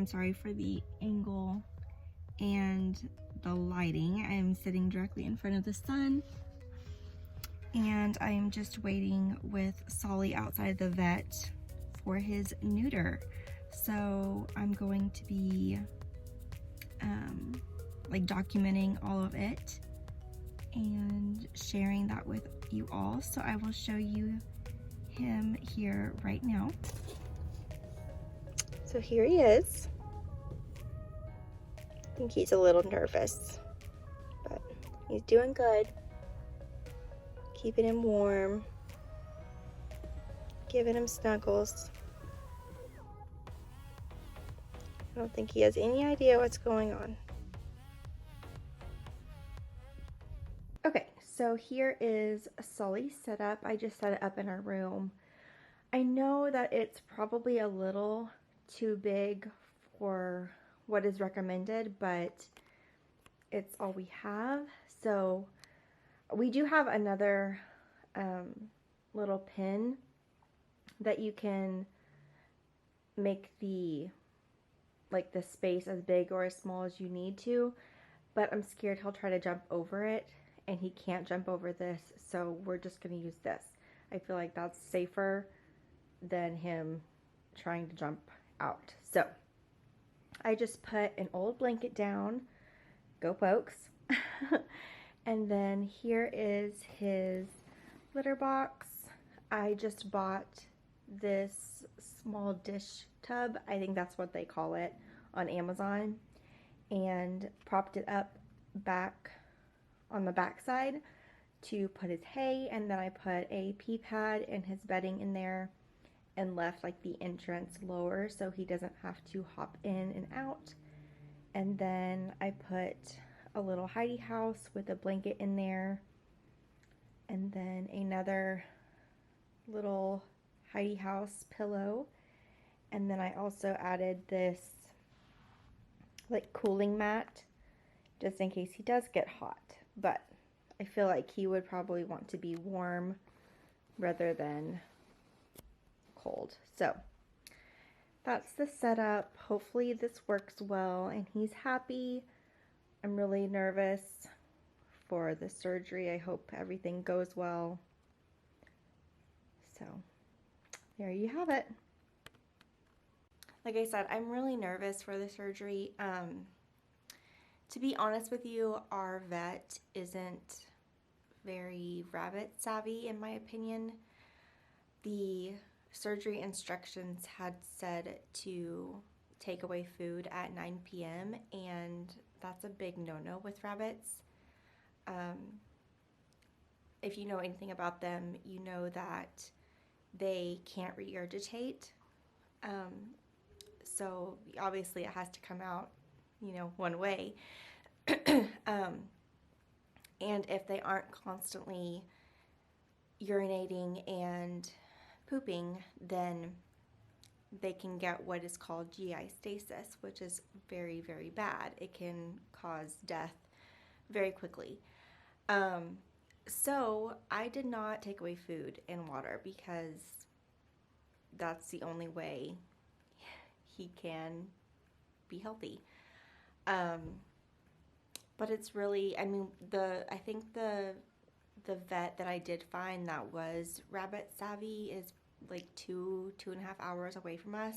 I'm sorry for the angle and the lighting. I am sitting directly in front of the sun, and I am just waiting with Sully outside the vet for his neuter. So I'm going to be like documenting all of it and sharing that with you all. So I will show you him here right now. So here he is. I think he's a little nervous, but he's doing good. Keeping him warm, giving him snuggles. I don't think he has any idea what's going on. Okay, so here is Sully's setup. I just set it up in our room. I know that it's probably a little too big for what is recommended, but it's all we have. So we do have another little pin that you can make the space as big or as small as you need to, but I'm scared he'll try to jump over it, and he can't jump over this, so we're just going to use this. I feel like that's safer than him trying to jump out. So I just put an old blanket down. Go Pokes. And then here is his litter box. I just bought this small dish tub, I think that's what they call it, on Amazon, and propped it up back on the back side to put his hay, and then I put a pee pad and his bedding in there and left like the entrance lower so he doesn't have to hop in and out. And then I put a little hidey house with a blanket in there, and then another little hidey house pillow, and then I also added this like cooling mat just in case he does get hot, but I feel like he would probably want to be warm rather than cold. So that's the setup. Hopefully this works well and he's happy. I'm really nervous for the surgery. I hope everything goes well. So there you have it. Like I said, I'm really nervous for the surgery. To be honest with you, our vet isn't very rabbit savvy, in my opinion. The surgery instructions had said to take away food at 9 p.m. and that's a big no-no with rabbits. If you know anything about them, you know that they can't regurgitate. So obviously it has to come out, you know, one way. And if they aren't constantly urinating and pooping, then they can get what is called GI stasis, which is very, very bad. It can cause death very quickly. So I did not take away food and water because that's the only way he can be healthy. But it's really, I mean, I think the vet that I did find that was rabbit savvy is like 2.5 hours away from us,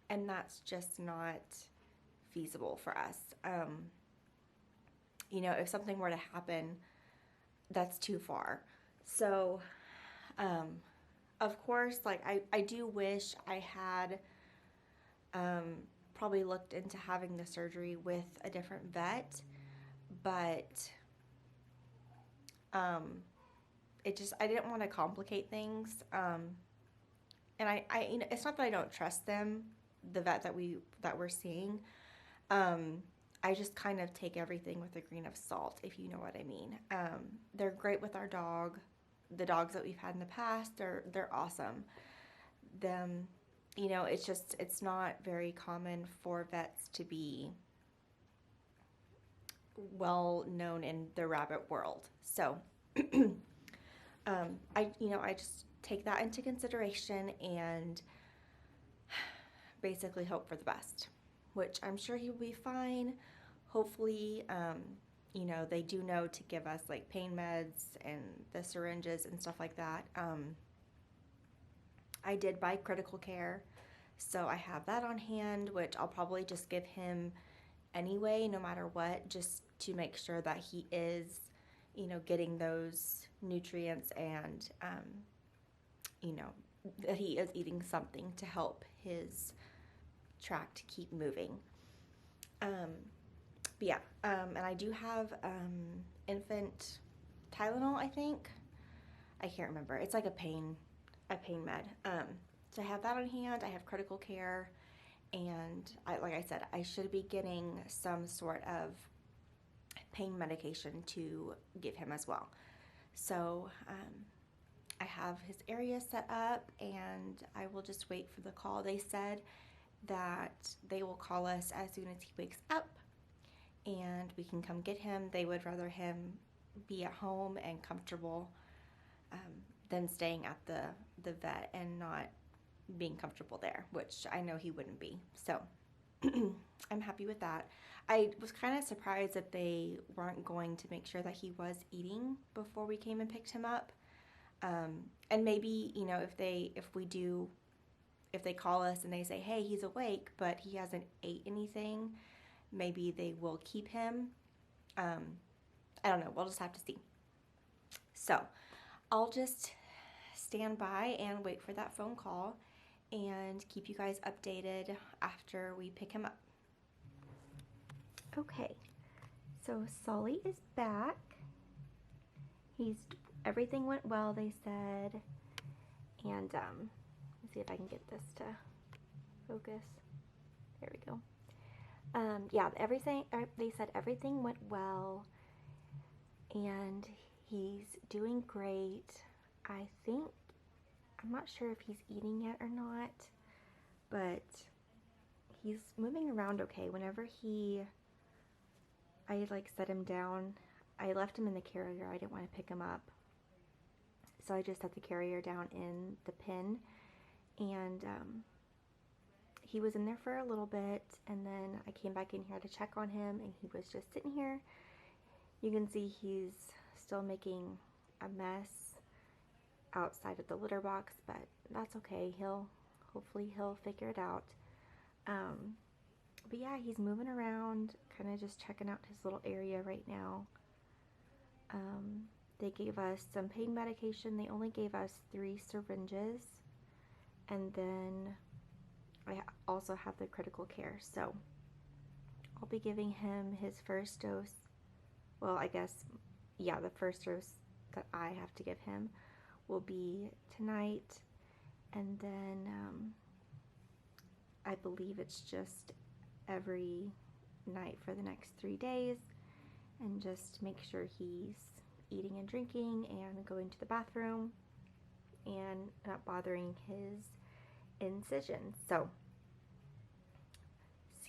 and that's just not feasible for us. You know, if something were to happen, that's too far. So, of course, like I do wish I had probably looked into having the surgery with a different vet, but I didn't want to complicate things. And I you know, it's not that I don't trust them, the vet that we're seeing. I just kind of take everything with a grain of salt, if you know what I mean. They're great with our dog. The dogs that we've had in the past, they're awesome. You know, it's not very common for vets to be well known in the rabbit world. So I just take that into consideration and basically hope for the best. which I'm sure he will be fine. Hopefully, you know, they do know to give us like pain meds and the syringes and stuff like that. I did buy critical care, so I have that on hand, which I'll probably just give him anyway, no matter what, just to make sure that he is, you know, getting those nutrients and, you know, that he is eating something to help his tract keep moving. But yeah, and I do have infant Tylenol, I think. I can't remember. It's like a pain med. So I have that on hand. I have critical care, and like I said, I should be getting some sort of pain medication to give him as well. So I have his area set up, and I will just wait for the call. They said that they will call us as soon as he wakes up, and we can come get him. They would rather him be at home and comfortable than staying at the vet and not being comfortable there, which I know he wouldn't be. So I'm happy with that. I was kind of surprised that they weren't going to make sure that he was eating before we came and picked him up. And maybe, you know, if they call us and they say, hey, he's awake, but he hasn't ate anything, maybe they will keep him. I don't know. We'll just have to see. So I'll just stand by and wait for that phone call and keep you guys updated after we pick him up. Okay, so Sully is back. Everything went well, they said. And let's see if I can get this to focus. There we go. Yeah, they said everything went well, and he's doing great. I'm not sure if he's eating yet or not, but he's moving around okay. Whenever I like set him down, I left him in the carrier. I didn't want to pick him up, so I just set the carrier down in the pen, and he was in there for a little bit, and then I came back in here to check on him, and he was just sitting here. You can see he's still making a mess outside of the litter box, but that's okay. Hopefully he'll figure it out. But yeah, he's moving around, kind of just checking out his little area right now. They gave us some pain medication. They only gave us 3 syringes, and then I also have the critical care, so I'll be giving him his first dose. Well, I guess, yeah, the first dose that I have to give him will be tonight, and then I believe it's just every night for the next 3 days, and just make sure he's eating and drinking and going to the bathroom and not bothering his incision. So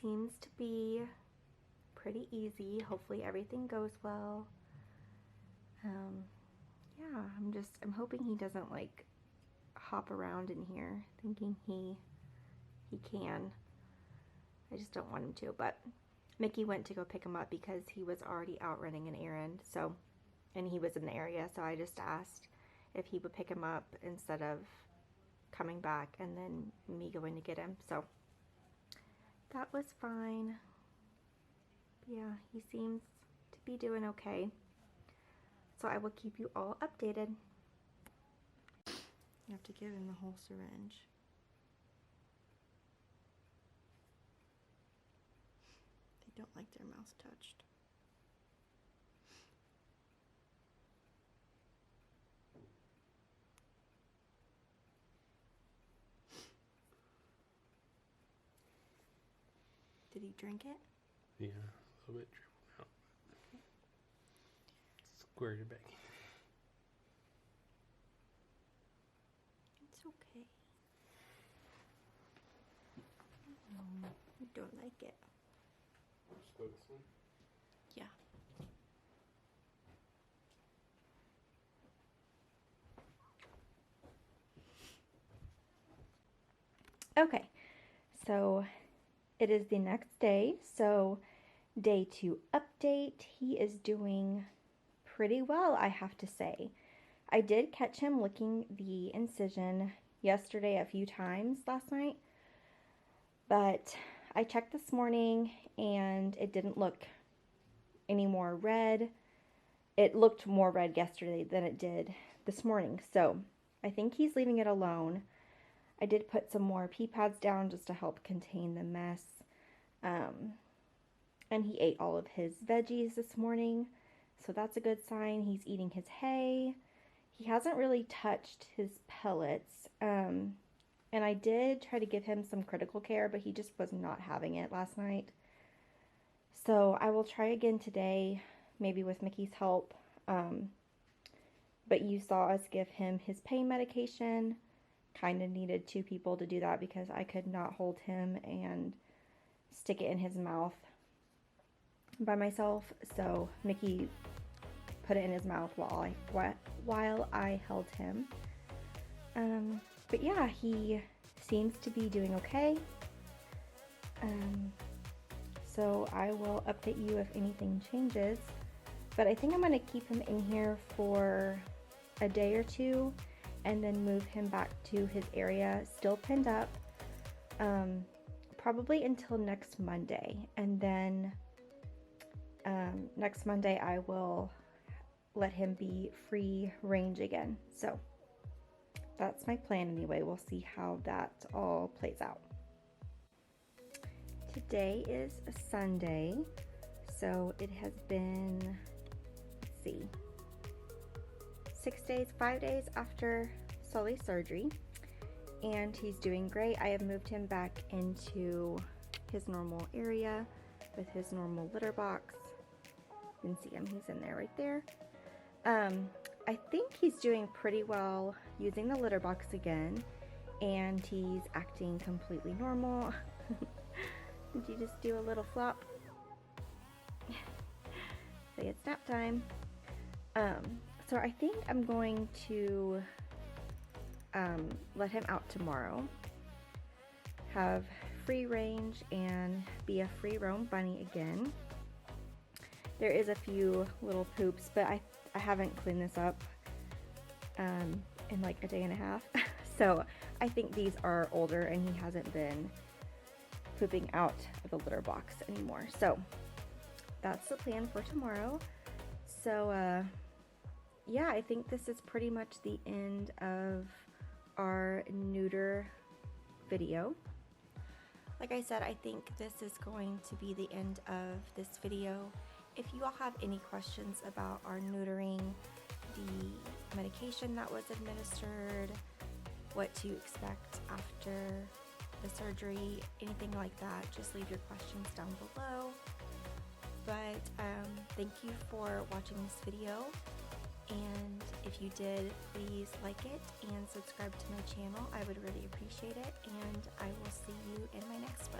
seems to be pretty easy. Hopefully everything goes well. Yeah, I'm hoping he doesn't like hop around in here thinking he can. I just don't want him to, but Mickey went to go pick him up because he was already out running an errand, so, and he was in the area, so I just asked if he would pick him up instead of coming back and then me going to get him. So that was fine. Yeah, he seems to be doing okay. So I will keep you all updated. You have to give him the whole syringe. They don't like their mouths touched. Did he drink it? Yeah, a little bit dribbled out. Squared it back in. It's okay. You don't like it. Just go this one? Yeah. Okay, so it is the next day, so day 2 update. He is doing pretty well, I have to say. I did catch him licking the incision yesterday a few times last night, but I checked this morning and it didn't look any more red. It looked more red yesterday than it did this morning, so I think he's leaving it alone. I did put some more pee pads down just to help contain the mess. And he ate all of his veggies this morning, so that's a good sign. He's eating his hay. He hasn't really touched his pellets. And I did try to give him some critical care, but he just was not having it last night. So I will try again today, maybe with Mickey's help. But you saw us give him his pain medication. Kind of needed 2 people to do that because I could not hold him and stick it in his mouth by myself. So Mickey put it in his mouth while I held him. But yeah, he seems to be doing okay. So I will update you if anything changes. But I think I'm going to keep him in here for a day or 2 and then move him back to his area, still pinned up, probably until next Monday. And then next Monday I will let him be free range again. So that's my plan anyway. We'll see how that all plays out. Today is a Sunday, so it has been, let's see, 5 days after Sully's surgery, and he's doing great. I have moved him back into his normal area with his normal litter box. You can see him, he's in there right there. I think he's doing pretty well using the litter box again, and he's acting completely normal. Did you just do a little flop? Say it's nap time. So I think I'm going to let him out tomorrow, have free range, and be a free roam bunny again. There is a few little poops, but I haven't cleaned this up in like a day and a half. So I think these are older and he hasn't been pooping out of the litter box anymore. So that's the plan for tomorrow. So yeah, I think this is pretty much the end of our neuter video. Like I said, I think this is going to be the end of this video. If you all have any questions about our neutering, the medication that was administered, what to expect after the surgery, anything like that, just leave your questions down below. But thank you for watching this video, and if you did, please like it and subscribe to my channel. I would really appreciate it, and I will see you in my next